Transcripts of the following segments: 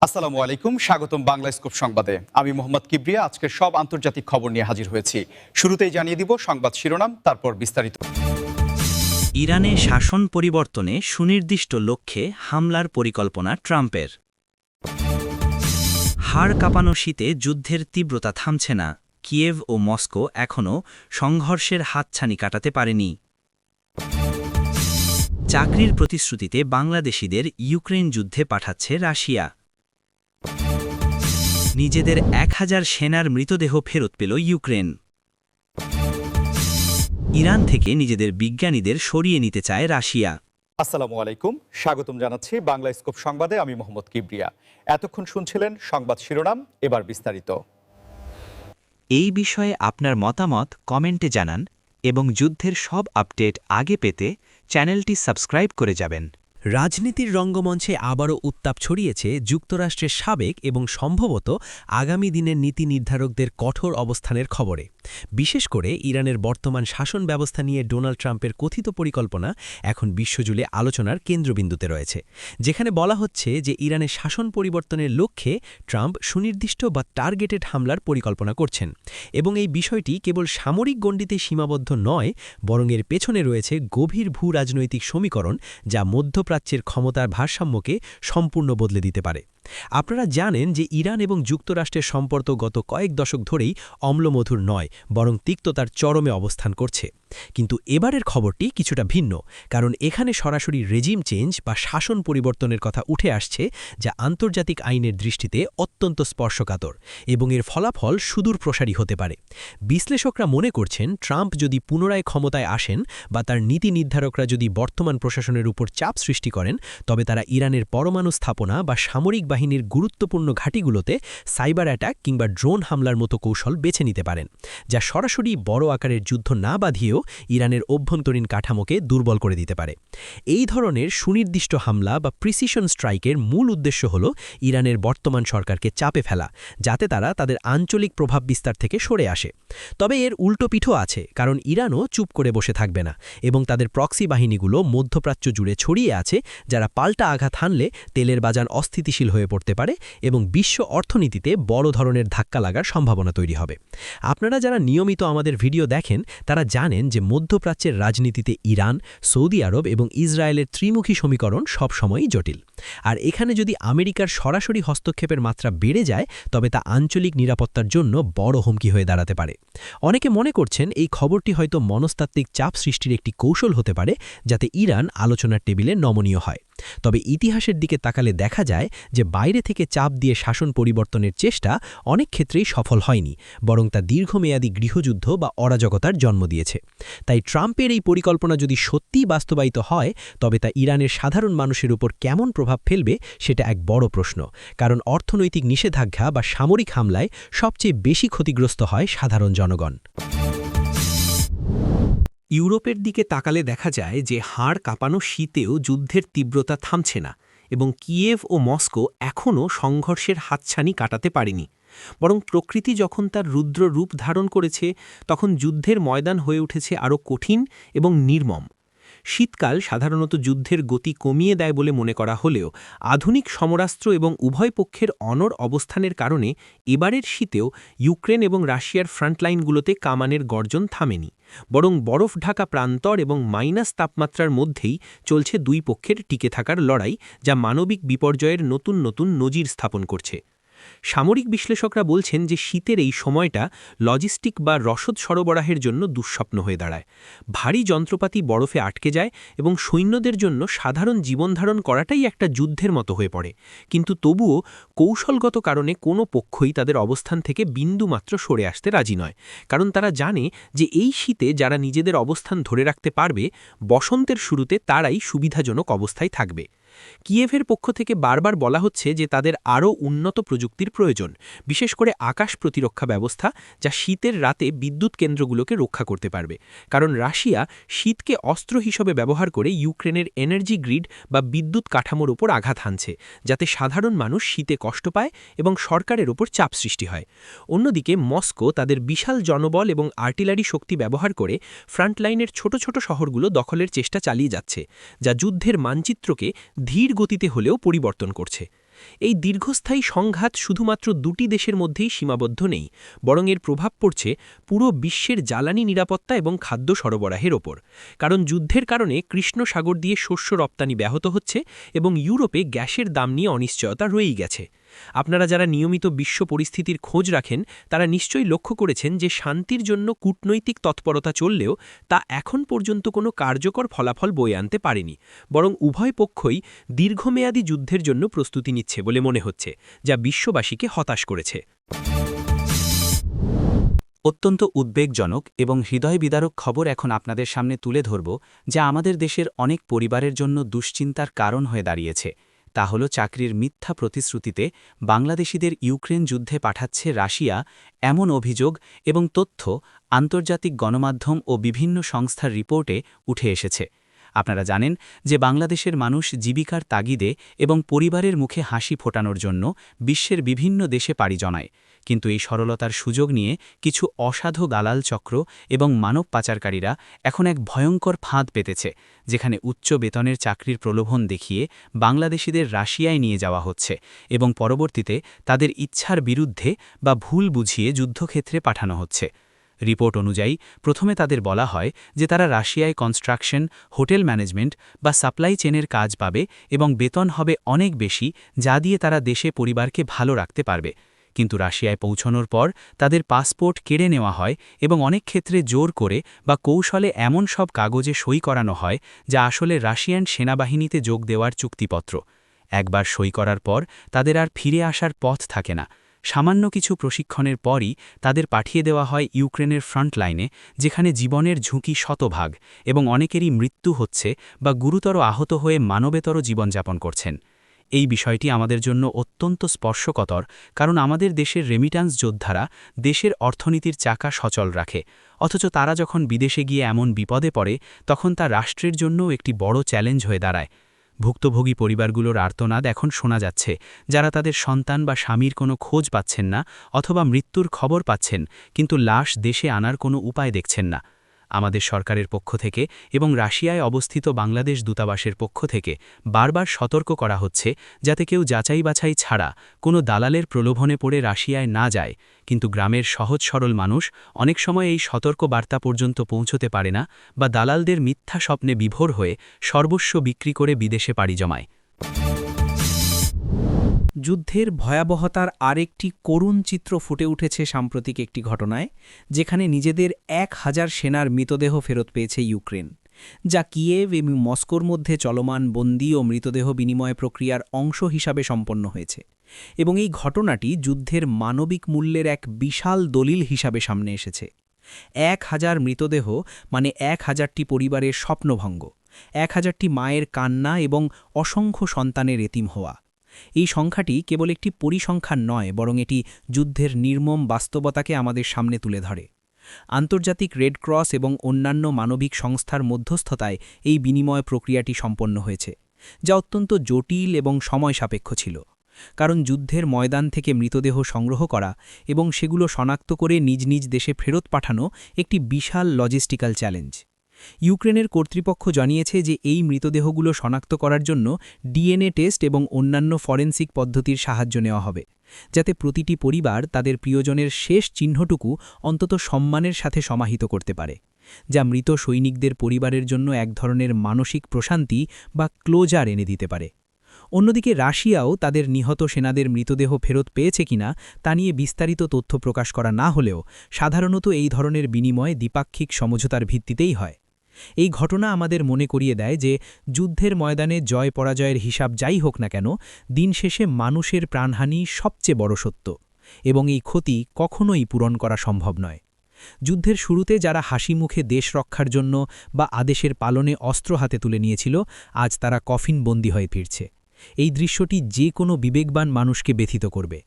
আসসালামু আলাইকুম, স্বাগতম বাংলা স্কুপ সংবাদে। আমি মোহাম্মদ কিবরিয়া আজকের সব আন্তর্জাতিক খবর নিয়ে হাজির হয়েছি। শুরুতেই জানিয়ে দিব সংবাদ শিরোনাম, তারপর বিস্তারিত। ইরানে শাসন পরিবর্তনে সুনির্দিষ্ট লক্ষ্যে হামলার পরিকল্পনা ট্রাম্পের। হাড় কাঁপানো শীতে যুদ্ধের তীব্রতা থামছে না, কিয়েভ ও মস্কো এখনও সংঘর্ষের হাতছানি কাটাতে পারেনি। চাকরির প্রতিশ্রুতিতে বাংলাদেশিদের ইউক্রেন যুদ্ধে পাঠাচ্ছে রাশিয়া। নিজেদের 1000 সেনার মৃতদেহ ফেরত পেল ইউক্রেন। ইরান থেকে নিজেদের বিজ্ঞানীদের সরিয়ে নিতে চায় রাশিয়া। আসসালামু আলাইকুম, স্বাগতম জানাচ্ছি বাংলা স্কুপ সংবাদে। আমি মোহাম্মদ কিবরিয়া। এতক্ষণ শুনছিলেন সংবাদ শিরোনাম, এবার বিস্তারিত। এই বিষয়ে আপনার মতামত কমেন্টে জানান এবং যুদ্ধের সব আপডেট আগে পেতে চ্যানেলটি সাবস্ক্রাইব করে যাবেন। রাজনীতির রঙ্গমঞ্চে আবারও উত্তাপ ছড়িয়েছে যুক্তরাষ্ট্রের সাবেক এবং সম্ভবত আগামী দিনের নীতি নির্ধারকদের কঠোর অবস্থানের খবরে। বিশেষ করে ইরানের বর্তমান শাসন ব্যবস্থা নিয়ে ডোনাল্ড ট্রাম্পের কথিত পরিকল্পনা এখন বিশ্বজুড়ে আলোচনার কেন্দ্রবিন্দুতে রয়েছে, যেখানে বলা হচ্ছে যে ইরানের শাসন পরিবর্তনের লক্ষ্যে ট্রাম্প সুনির্দিষ্ট বা টার্গেটেড হামলার পরিকল্পনা করছেন। এবং এই বিষয়টি কেবল সামরিক গণ্ডিতে সীমাবদ্ধ নয়, বরং এর পেছনে রয়েছে গভীর ভূ রাজনৈতিক সমীকরণ, যা মধ্যপ্রাচ্যের ক্ষমতার ভারসাম্যকে সম্পূর্ণ বদলে দিতে পারে। আপনারা জানেন যে ইরান এবং যুক্তরাষ্ট্রের সম্পর্ক গত কয়েক দশক ধরেই অম্লমধুর নয়, বরং তিক্ততার চরমে অবস্থান করছে। কিন্তু এবারের খবরটি কিছুটা ভিন্ন, কারণ এখানে সরাসরি রেজিম চেঞ্জ বা শাসন পরিবর্তনের কথা উঠে আসছে, যা আন্তর্জাতিক আইনের দৃষ্টিতে অত্যন্ত স্পর্শকাতর এবং এর ফলাফল সুদূর প্রসারী হতে পারে। বিশ্লেষকরা মনে করছেন, ট্রাম্প যদি পুনরায় ক্ষমতায় আসেন বা তার নীতি নির্ধারকরা যদি বর্তমান প্রশাসনের উপর চাপ সৃষ্টি করেন, তবে তারা ইরানের পরমাণু স্থাপনা বা সামরিক বাহিনীর গুরুত্বপূর্ণ ঘাঁটিগুলোতে সাইবার অ্যাটাক কিংবা ড্রোন হামলার মতো কৌশল বেছে নিতে পারেন, যা সরাসরি বড় আকারের যুদ্ধ না বাঁধিয়েও ইরানের অভ্যন্তরীণ কাঠামোকে দুর্বল করে দিতে পারে। এই ধরনের সুনির্দিষ্ট হামলা বা প্রিসিশন স্ট্রাইকের মূল উদ্দেশ্য হল ইরানের বর্তমান সরকারকে চাপে ফেলা, যাতে তারা তাদের আঞ্চলিক প্রভাব বিস্তার থেকে সরে আসে। তবে এর উল্টো পিঠও আছে, কারণ ইরানও চুপ করে বসে থাকবে না এবং তাদের প্রক্সি বাহিনীগুলো মধ্যপ্রাচ্য জুড়ে ছড়িয়ে আছে, যারা পাল্টা আঘাত হানলে তেলের বাজার অস্থিতিশীল হয়ে পড়তে পারে এবং বিশ্ব অর্থনীতিতে বড় ধরনের ধাক্কা লাগার সম্ভাবনা তৈরি হবে। আপনারা যারা নিয়মিত আমাদের ভিডিও দেখেন, তারা জানেন যে মধ্যপ্রাচ্যের রাজনীতিতে ইরান, সৌদি আরব এবং ইসরায়েলের ত্রিমুখী সমীকরণ সবসময়ই জটিল। আর এখানে যদি আমেরিকার সরাসরি হস্তক্ষেপের মাত্রা বেড়ে যায়, তবে তা আঞ্চলিক নিরাপত্তার জন্য বড় হুমকি হয়ে দাঁড়াতে পারে। অনেকে মনে করছেন এই খবরটি হয়তো মনস্তাত্ত্বিক চাপ সৃষ্টির একটি কৌশল হতে পারে, যাতে ইরান আলোচনার টেবিলে নমনীয় হয়। তবে ইতিহাসের দিকে তাকালে দেখা যায় যে বাইরে থেকে চাপ দিয়ে শাসন পরিবর্তনের চেষ্টা অনেক ক্ষেত্রেই সফল হয়নি, বরং তা দীর্ঘমেয়াদী গৃহযুদ্ধ বা অরাজকতার জন্ম দিয়েছে। তাই ট্রাম্পের এই পরিকল্পনা যদি সত্যিই বাস্তবায়িত হয়, তবে তা ইরানের সাধারণ মানুষের উপর কেমন প্রভাব ফেলবে সেটা এক বড় প্রশ্ন, কারণ অর্থনৈতিক নিষেধাজ্ঞা বা সামরিক হামলায় সবচেয়ে বেশি ক্ষতিগ্রস্ত হয় সাধারণ জনগণ। ইউরোপের দিকে তাকালে দেখা যায় যে হাড় কাঁপানো শীতেও যুদ্ধের তীব্রতা থামছে না এবং কিয়েভ ও মস্কো এখনও সংঘর্ষের হাতছানি কাটাতে পারেনি, বরং প্রকৃতি যখন তার রুদ্র রূপ ধারণ করেছে, তখন যুদ্ধের ময়দান হয়ে উঠেছে আরও কঠিন এবং নির্মম। শীতকাল সাধারণত যুদ্ধের গতি কমিয়ে দেয় বলে মনে করা হলেও আধুনিক সমরাস্ত্র এবং উভয় পক্ষের অনড় অবস্থানের কারণে এবারের শীতেও ইউক্রেন এবং রাশিয়ার ফ্রন্টলাইনগুলোতে কামানের গর্জন থামেনি, বরং বরফ ঢাকা প্রান্তর এবং মাইনাস তাপমাত্রার মধ্যেই চলছে দুই পক্ষের টিকে থাকার লড়াই, যা মানবিক বিপর্যয়ের নতুন নতুন নজির স্থাপন করছে। সামরিক বিশ্লেষকরা বলছেন যে শীতের এই সময়টা লজিস্টিক বা রসদ সরবরাহের জন্য দুঃস্বপ্ন হয়ে দাঁড়ায়। ভারী যন্ত্রপাতি বরফে আটকে যায় এবং সৈন্যদের জন্য সাধারণ জীবনধারণ করাটাই একটা যুদ্ধের মতো হয়ে পড়ে। কিন্তু তবুও কৌশলগত কারণে কোনো পক্ষই তাদের অবস্থান থেকে বিন্দুমাত্র সরে আসতে রাজি নয়, কারণ তারা জানে যে এই শীতে যারা নিজেদের অবস্থান ধরে রাখতে পারবে, বসন্তের শুরুতে তারাই সুবিধাজনক অবস্থায় থাকবে। কিয়েভের পক্ষ থেকে বারবার বলা হচ্ছে যে তাদের আরও উন্নত প্রযুক্তির প্রয়োজন, বিশেষ করে আকাশ প্রতিরক্ষা ব্যবস্থা, যা শীতের রাতে বিদ্যুৎ কেন্দ্রগুলোকে রক্ষা করতে পারবে, কারণ রাশিয়া শীতকে অস্ত্র হিসেবে ব্যবহার করে ইউক্রেনের এনার্জি গ্রিড বা বিদ্যুৎ কাঠামোর ওপর আঘাত হানছে, যাতে সাধারণ মানুষ শীতে কষ্ট পায় এবং সরকারের ওপর চাপ সৃষ্টি হয়। অন্যদিকে মস্কো তাদের বিশাল জনবল এবং আর্টিলারি শক্তি ব্যবহার করে ফ্রন্টলাইনের ছোট ছোট শহরগুলো দখলের চেষ্টা চালিয়ে যাচ্ছে, যা যুদ্ধের মানচিত্রকে ধীর গতিতে হলেও পরিবর্তন করছে। এই দীর্ঘস্থায়ী সংঘাত শুধুমাত্র দুটি দেশের মধ্যেই সীমাবদ্ধ নেই, বরং এর প্রভাব পড়ছে পুরো বিশ্বের জ্বালানি নিরাপত্তা এবং খাদ্য সরবরাহের ওপর। কারণ যুদ্ধের কারণে কৃষ্ণ সাগর দিয়ে শস্য রপ্তানি ব্যাহত হচ্ছে এবং ইউরোপে গ্যাসের দাম নিয়ে অনিশ্চয়তা রয়েই গেছে। আপনারা যারা নিয়মিত বিশ্ব পরিস্থিতির খোঁজ রাখেন তারা নিশ্চয়ই লক্ষ্য করেছেন যে শান্তির জন্য কূটনৈতিক তৎপরতা চললেও তা এখন পর্যন্ত কোনো কার্যকর ফলাফল বয়ে আনতে পারেনি, বরং উভয় পক্ষই দীর্ঘমেয়াদী যুদ্ধের জন্য প্রস্তুতি নিচ্ছে বলে মনে হচ্ছে, যা বিশ্ববাসীকে হতাশ করেছে। অত্যন্ত উদ্বেগজনক এবং হৃদয়বিদারক খবর এখন আপনাদের সামনে তুলে ধরব, যা আমাদের দেশের অনেক পরিবারের জন্য দুশ্চিন্তার কারণ হয়ে দাঁড়িয়েছে। তা হল চাকরির মিথ্যা প্রতিশ্রুতিতে বাংলাদেশিদের ইউক্রেন যুদ্ধে পাঠাচ্ছে রাশিয়া, এমন অভিযোগ এবং তথ্য আন্তর্জাতিক গণমাধ্যম ও বিভিন্ন সংস্থার রিপোর্টে উঠে এসেছে। আপনারা জানেন যে বাংলাদেশের মানুষ জীবিকার তাগিদে এবং পরিবারের মুখে হাসি ফোটানোর জন্য বিশ্বের বিভিন্ন দেশে পাড়ি জমায়, কিন্তু এই সরলতার সুযোগ নিয়ে কিছু অসাধু দালাল চক্র এবং মানব পাচারকারীরা এখন এক ভয়ঙ্কর ফাঁদ পেতেছে, যেখানে উচ্চ বেতনের চাকরির প্রলোভন দেখিয়ে বাংলাদেশিদের রাশিয়ায় নিয়ে যাওয়া হচ্ছে এবং পরবর্তীতে তাদের ইচ্ছার বিরুদ্ধে বা ভুল বুঝিয়ে যুদ্ধক্ষেত্রে পাঠানো হচ্ছে। রিপোর্ট অনুযায়ী প্রথমে তাদের বলা হয় যে তারা রাশিয়ায় কনস্ট্রাকশন, হোটেল ম্যানেজমেন্ট বা সাপ্লাই চেনের কাজ পাবে এবং বেতন হবে অনেক বেশি, যা দিয়ে তারা দেশে পরিবারকে ভালো রাখতে পারবে। কিন্তু রাশিয়ায় পৌঁছানোর পর তাদের পাসপোর্ট কেড়ে নেওয়া হয় এবং অনেক ক্ষেত্রে জোর করে বা কৌশলে এমন সব কাগজে সই করানো হয় যা আসলে রাশিয়ান সেনাবাহিনীতে যোগ দেওয়ার চুক্তিপত্র। একবার সই করার পর তাদের আর ফিরে আসার পথ থাকে না। সামান্য কিছু প্রশিক্ষণের পরই তাদের পাঠিয়ে দেওয়া হয় ইউক্রেনের ফ্রন্টলাইনে, যেখানে জীবনের ঝুঁকি শতভাগ এবং অনেকেরই মৃত্যু হচ্ছে বা গুরুতর আহত হয়ে মানবেতর জীবনযাপন করছেন। এই বিষয়টি আমাদের জন্য অত্যন্ত স্পর্শকাতর, কারণ আমাদের দেশের রেমিট্যান্স যোদ্ধারা দেশের অর্থনীতির চাকা সচল রাখে, অথচ তারা যখন বিদেশে গিয়ে এমন বিপদে পড়ে তখন তা রাষ্ট্রের জন্যও একটি বড় চ্যালেঞ্জ হয়ে দাঁড়ায়। ভুক্তভোগী পরিবারগুলোর আর্তনাদ এখন শোনা যাচ্ছে, যারা তাদের সন্তান বা স্বামীর কোনো খোঁজ পাচ্ছেন না অথবা মৃত্যুর খবর পাচ্ছেন, কিন্তু লাশ দেশে আনার কোনো উপায় দেখছেন না। আমাদের সরকারের পক্ষ থেকে এবং রাশিয়ায় অবস্থিত বাংলাদেশ দূতাবাসের পক্ষ থেকে বারবার সতর্ক করা হচ্ছে যাতে কেউ যাচাই বাছাই ছাড়া কোনো দালালের প্রলোভনে পড়ে রাশিয়ায় না যায়, কিন্তু গ্রামের সহজ সরল মানুষ অনেক সময় এই সতর্ক বার্তা পর্যন্ত পৌঁছতে পারে না বা দালালদের মিথ্যা স্বপ্নে বিভোর হয়ে সর্বস্ব বিক্রি করে বিদেশে পাড়ি জমায়। যুদ্ধের ভয়াবহতার আরেকটি করুণ চিত্র ফুটে উঠেছে সাম্প্রতিক একটি ঘটনায়, যেখানে নিজেদের 1000 সেনার মৃতদেহ ফেরত পেয়েছে ইউক্রেন, যা কিয়েভ এবং মস্কোর মধ্যে চলমান বন্দী ও মৃতদেহ বিনিময় প্রক্রিয়ার অংশ হিসাবে সম্পন্ন হয়েছে। এবং এই ঘটনাটি যুদ্ধের মানবিক মূল্যের এক বিশাল দলিল হিসাবে সামনে এসেছে। 1000 মৃতদেহ মানে 1000টি পরিবারের স্বপ্নভঙ্গ, 1000টি মায়ের কান্না এবং অসংখ্য সন্তানের এতিম হওয়া। এই সংখ্যাটি কেবল একটি পরিসংখ্যান নয়, বরং এটি যুদ্ধের নির্মম বাস্তবতাকে আমাদের সামনে তুলে ধরে। আন্তর্জাতিক রেড ক্রস এবং অন্যান্য মানবিক সংস্থার মধ্যস্থতায় এই বিনিময় প্রক্রিয়াটি সম্পন্ন হয়েছে, যা অত্যন্ত জটিল এবং সময় সাপেক্ষ ছিল। কারণ যুদ্ধের ময়দান থেকে মৃতদেহ সংগ্রহ করা এবং সেগুলো শনাক্ত করে নিজ নিজ দেশে ফেরত পাঠানো একটি বিশাল লজিস্টিক্যাল চ্যালেঞ্জ। ইউক্রেনের কর্তৃপক্ষ জানিয়েছে যে এই মৃতদেহগুলো শনাক্ত করার জন্য ডিএনএ টেস্ট এবং অন্যান্য ফরেনসিক পদ্ধতির সাহায্য নেওয়া হবে, যাতে প্রতিটি পরিবার তাদের প্রিয়জনের শেষ চিহ্নটুকু অন্তত সম্মানের সাথে সমাহিত করতে পারে, যা মৃত সৈনিকদের পরিবারের জন্য এক ধরনের মানসিক প্রশান্তি বা ক্লোজার এনে দিতে পারে। অন্যদিকে রাশিয়াও তাদের নিহত সেনাদের মৃতদেহ ফেরত পেয়েছে কিনা তা নিয়ে বিস্তারিত তথ্য প্রকাশ করা না হলেও সাধারণত এই ধরনের বিনিময় দ্বিপাক্ষিক সমঝোতার ভিত্তিতেই হয়। এই ঘটনা আমাদের মনে করিয়ে দেয় যে যুদ্ধের ময়দানে জয় পরাজয়ের হিসাব যাই হোক না কেন, দিন শেষে মানুষের প্রাণহানি সবচেয়ে বড় সত্য, এবং এই ক্ষতি কখনোই পূরণ করা সম্ভব নয়। যুদ্ধের শুরুতে যারা হাসি মুখে দেশ রক্ষার জন্য বা আদেশের পালনে অস্ত্র হাতে তুলে নিয়েছিল, আজ তারা কফিনবন্দী হয়ে ফিরছে। এই দৃশ্যটি যে কোনো বিবেকবান মানুষকে ব্যথিত করবে।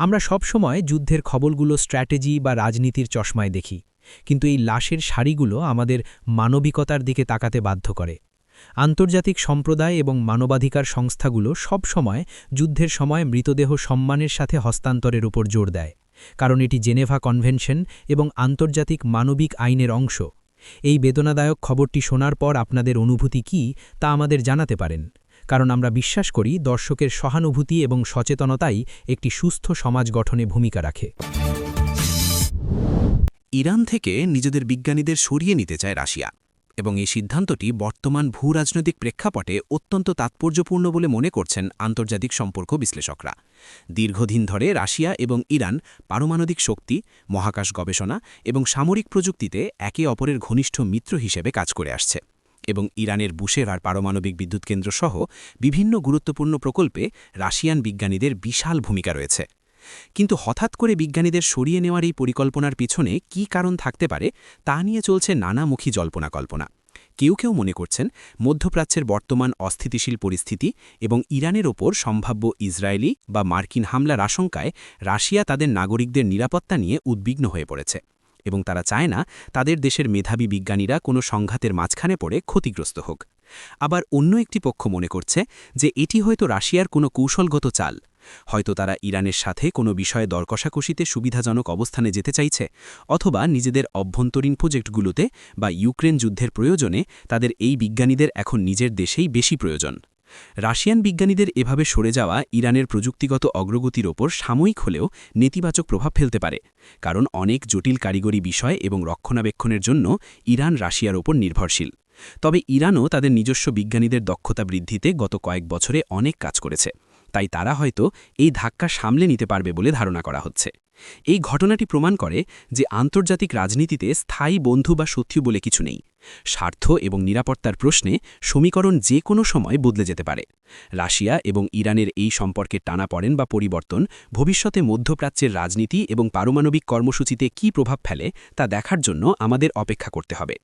আমরা সবসময় যুদ্ধের খবরগুলো স্ট্র্যাটেজি বা রাজনীতির চশমায় দেখি, কিন্তু এই লাশের সারিগুলো আমাদের মানবিকতার দিকে তাকাতে বাধ্য করে। আন্তর্জাতিক সম্প্রদায় এবং মানবাধিকার সংস্থাগুলো সব সময় যুদ্ধের সময় মৃতদেহ সম্মানের সাথে হস্তান্তরের উপর জোর দেয়, কারণ এটি জেনেভা কনভেনশন এবং আন্তর্জাতিক মানবিক আইনের অংশ। এই বেদনাদায়ক খবরটি শোনার পর আপনাদের অনুভূতি কী তা আমাদের জানাতে পারেন, কারণ আমরা বিশ্বাস করি দর্শকের সহানুভূতি এবং সচেতনতাই একটি সুস্থ সমাজ গঠনে ভূমিকা রাখে। ইরান থেকে নিজেদের বিজ্ঞানীদের সরিয়ে নিতে চায় রাশিয়া, এবং এই সিদ্ধান্তটি বর্তমান ভূরাজনৈতিক প্রেক্ষাপটে অত্যন্ত তাৎপর্যপূর্ণ বলে মনে করছেন আন্তর্জাতিক সম্পর্ক বিশ্লেষকরা। দীর্ঘদিন ধরে রাশিয়া এবং ইরান পারমাণবিক শক্তি, মহাকাশ গবেষণা এবং সামরিক প্রযুক্তিতে একে অপরের ঘনিষ্ঠ মিত্র হিসেবে কাজ করে আসছে, এবং ইরানের বুশেহর পারমাণবিক বিদ্যুৎ কেন্দ্র সহ বিভিন্ন গুরুত্বপূর্ণ প্রকল্পে রাশিয়ান বিজ্ঞানীদের বিশাল ভূমিকা রয়েছে। কিন্তু হঠাৎ করে বিজ্ঞানীদের সরিয়ে নেওয়ার এই পরিকল্পনার পিছনে কী কারণ থাকতে পারে তা নিয়ে চলছে নানামুখী জল্পনা-কল্পনা। কেউ কেউ মনে করছেন মধ্যপ্রাচ্যের বর্তমান অস্থিতিশীল পরিস্থিতি এবং ইরানের ওপর সম্ভাব্য ইসরায়েলি বা মার্কিন হামলার আশঙ্কায় রাশিয়া তাদের নাগরিকদের নিরাপত্তা নিয়ে উদ্বিগ্ন হয়ে পড়েছে, এবং তারা চায় না তাদের দেশের মেধাবী বিজ্ঞানীরা কোনো সংঘাতের মাঝখানে পড়ে ক্ষতিগ্রস্ত হোক। আবার অন্য একটি পক্ষ মনে করছে যে এটি হয়তো রাশিয়ার কোনো কৌশলগত চাল, হয়তো তারা ইরানের সাথে কোনো বিষয়ে দরকষাকষিতে সুবিধাজনক অবস্থানে যেতে চাইছে, অথবা নিজেদের অভ্যন্তরীণ প্রজেক্টগুলোতে বা ইউক্রেন যুদ্ধের প্রয়োজনে তাদের এই বিজ্ঞানীদের এখন নিজের দেশেই বেশি প্রয়োজন। রাশিয়ান বিজ্ঞানীদের এভাবে সরে যাওয়া ইরানের প্রযুক্তিগত অগ্রগতির ওপর সাময়িক হলেও নেতিবাচক প্রভাব ফেলতে পারে, কারণ অনেক জটিল কারিগরি বিষয় এবং রক্ষণাবেক্ষণের জন্য ইরান রাশিয়ার ওপর নির্ভরশীল। তবে ইরানও তাদের নিজস্ব বিজ্ঞানীদের দক্ষতা বৃদ্ধিতে গত কয়েক বছরে অনেক কাজ করেছে, তাই তারা হয়তো এই ধাক্কা সামলে নিতে পারবে বলে ধারণা করা হচ্ছে। এই ঘটনাটি প্রমাণ করে যে আন্তর্জাতিক রাজনীতিতে স্থায়ী বন্ধু বা শত্রু বলে কিছু নেই। স্বার্থ এবং নিরাপত্তার প্রশ্নে সমীকরণ যে কোনো সময় বদলে যেতে পারে। রাশিয়া এবং ইরানের এই সম্পর্কের টানাপড়েন বা পরিবর্তন ভবিষ্যতে মধ্যপ্রাচ্যের রাজনীতি এবং পারমাণবিক কর্মসূচিতে কী প্রভাব ফেলে তা দেখার জন্য আমাদের অপেক্ষা করতে হবে।